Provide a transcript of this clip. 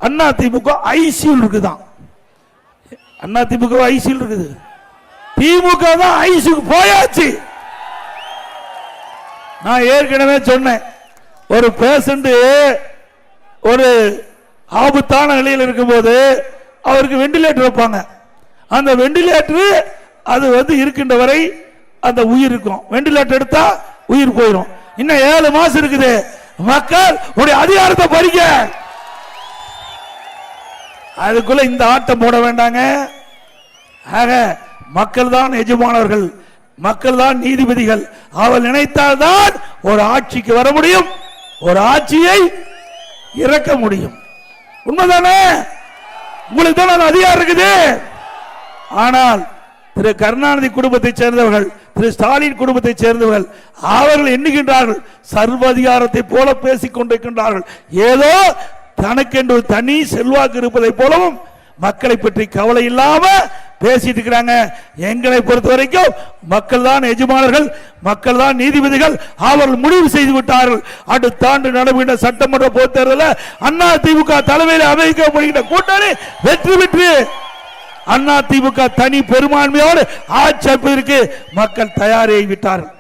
Anna DMK ICU இருக்குதான். Anna DMK ICU இருக்குது, திமுக தான் ஐசியூக்கு போயாச்சு. நான் ஏற்கனவே சொன்னேன், ஒரு பேஷண்ட் ஒரு ஆபத்தான நிலையில் இருக்கும்போது அவருக்கு வெண்டிலேட்டர் வைப்பாங்க. அந்த வெண்டிலேட்டர் அது இருக்கின்ற வரை அந்த உயிர் இருக்கும். வெண்டிலேட்டர் எடுத்தா உயிர் போயிடும். இன்னும் 7 மாசம் இருக்குது. மக்கள் உடைய அதிகாரத்தை பறிக்க அதுக்குள்ள இந்த ஆட்டம் போட வேண்டாங்க. ஆக மக்கள் தான் எஜமானர்கள், மக்கள் தான் நீதிபதிகள். அவள் நினைத்தால்தான் ஒரு ஆட்சிக்கு வர முடியும், ஒரு ஆட்சியை இறக்க முடியும். உண்மைதானே? உங்களுக்கு தான் அதிகாரம் இருக்குது. ஆனால் திரு கருணாநிதி குடும்பத்தை சேர்ந்தவர்கள், திரு ஸ்டாலின் குடும்பத்தை சேர்ந்தவர்கள் அவர்கள் எண்ணுகின்றார்கள், சர்வ அதிகாரத்தை போல பேசிக் கொண்டிருக்கின்றார்கள். ஏதோ தனக்கென்று தனி செல்வாக்கு இருப்பதை போலவும் மக்களை பற்றி கவலை இல்லாம பேசிட்டு இருக்கிறாங்க. எங்களை பொறுத்த வரைக்கும் மக்கள் தான் எஜமானர்கள், மக்கள் தான் நீதிபதிகள். அவர்கள் முடிவு செய்து விட்டார்கள். அடுத்த ஆண்டு நடைபெற்ற சட்டமன்ற பொதுத் தேர்தலில் அண்ணா திமுக தலைமையில் அமைக்கப்படுகின்ற கூட்டணி வெற்றி பெற்று அண்ணா திமுக தனி பெரும்பான்மையோடு ஆட்சி அமைப்பதற்கு மக்கள் தயாராகி விட்டார்கள்.